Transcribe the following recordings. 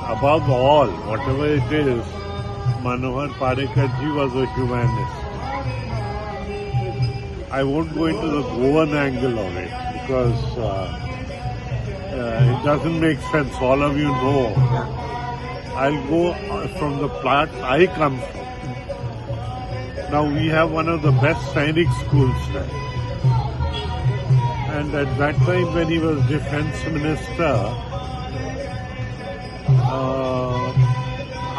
above all, whatever it is, Manohar Parekarji was a humanist. I won't go into the Goan angle of it because it doesn't make sense. All of you know. I'll go from the part I come from. Now we have one of the best Sainik schools there. And at that time when he was defense minister,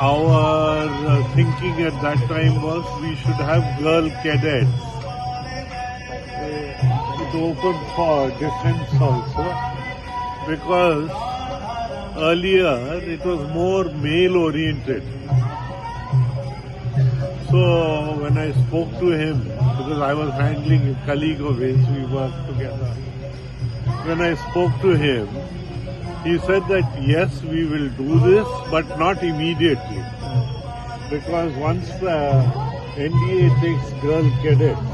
our thinking at that time was we should have girl cadets. It opened for defense also because earlier it was more male oriented. So when I spoke to him, because I was handling a colleague of his, we worked together. When I spoke to him, he said that yes, we will do this, but not immediately. Because once the NDA takes girl cadets,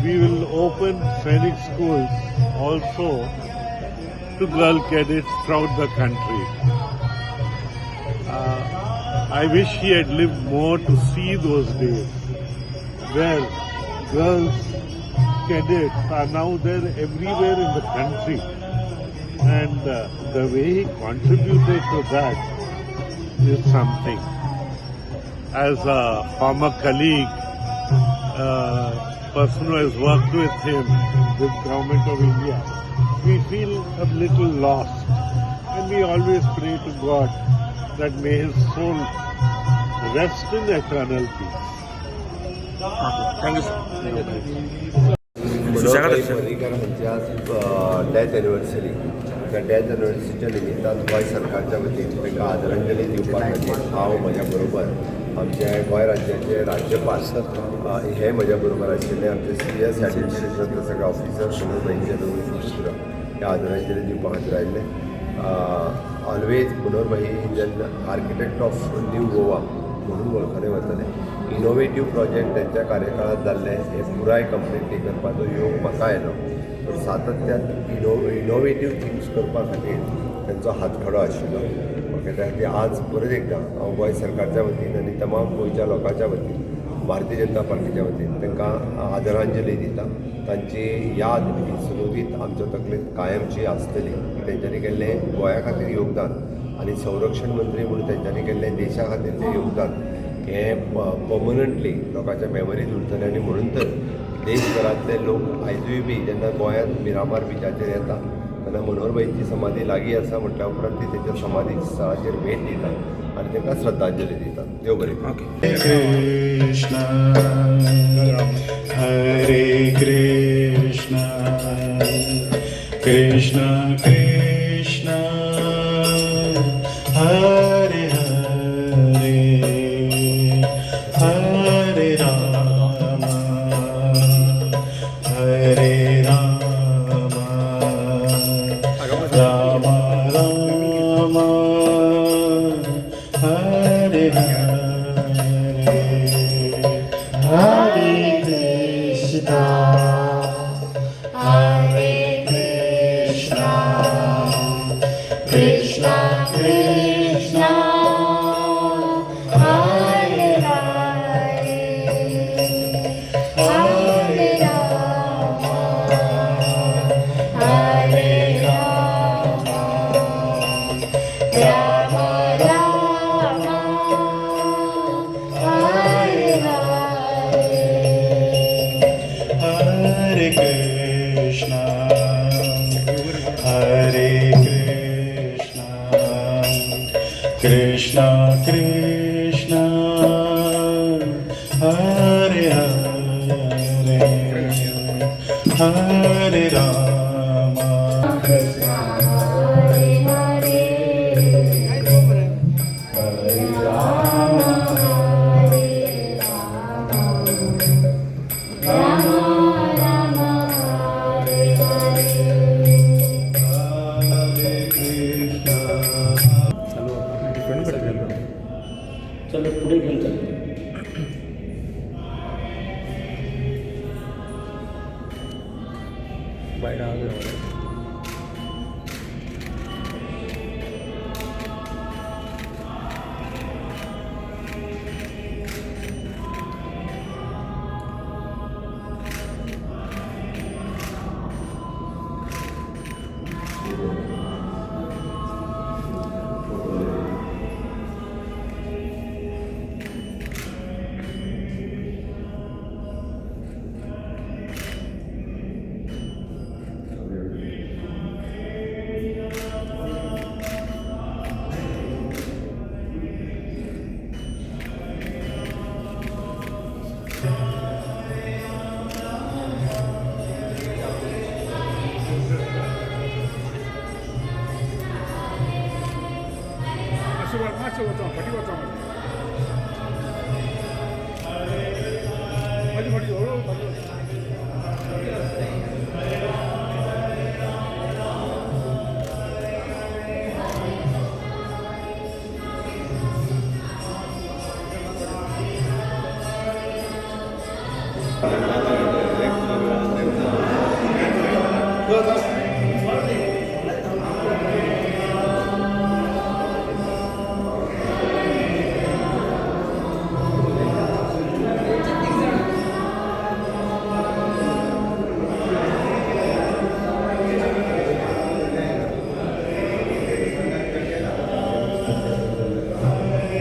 we will open Sainik schools also to girl cadets throughout the country. I wish he had lived more to see those days where girls cadets are now there everywhere in the country. And the way he contributed to that is something. As a former colleague, person who has worked with him, with Government of India, we feel a little lost. And we always pray to God that may his soul rest in eternal peace. Thank you, sir. पर्रिकरांची आज death anniversary त्या death एनिवर्सरीच्या निमित्तान गोंय सरकारच्या वतीन तांकां आदरांजली दिवपा खातीर हांव म्हज्या बरोबर आमचे गोंय राज्याचे राज्यपाल हे म्हज्या बरोबर आशिल्ले आमचे CS ॲडमिनिस्ट्रेशनाचे सगळे ऑफिसर मनोज भाईंचे दोन पुत्र हे आदरांजली दिवपा खातीर आयिल्ले. ऑलवेज मनोहर भाई is an architect of new Goa म्हणून वळखले वतले. इनोवेटीव प्रोजेक्ट त्यांच्या कार्यकाळात जाल्ले हे पुराय कंप्लिटली करपाचो योग म्हाका आयलो. पूण सातत्यान इनोवेटीव थिंग्स करपा खातीर त्यांचो हातखडो आशिल्लो. ओके, त्या खातीर आज परत एकदां हांव गोंय सरकारच्या वतीन आनी तमाम गोंयच्या लोकांच्या वतीन भारतीय जनता पार्टीच्या वतीन तांकां आदरांजली दिता. तांची याद ही सुरळीत आमच्या तकलेंत कायमची आसतली. तेंच्यांनी केल्लें गोंया खातीर योगदान आनी संरक्षण मंत्री म्हणून तेंच्यांनी केल्लें देशा खातीरचें योगदान हें पर्मनंटली लोकांच्या मेमरींत उरतलें. आनी म्हणून तर देशभरांतले लोक आयजूय बी जेन्ना गोंयांत मिरामार बिचाचेर येता तेन्ना मनोहर भाईंची समाधी लागीं आसा म्हटल्या उपरांत ती तेंच्या समाधी स्थळाचेर भेट दितात आनी तांकां श्रद्धांजली दितात. देव बरें करूं. कृष्ण हरे कृष्ण कृष्ण कृष्ण हरे हरे हरे राम हरे राम राम राम हरे हरे हरे कृष्णा हरे कृष्णा कृष्णा कृष्णा हरे हरे हरे राम हरे राम राम राम हरे हरे कृष्णा हरे कृष्णा कृष्णा कृष्णा हरे हरे हरे राम हरे हरे हरे राम हरे राम राम हरे हरे हरे कृष्णा. चलो पुढे घेऊन चालतो. बाहेर आवाज मातशें वचों फाटीं वचों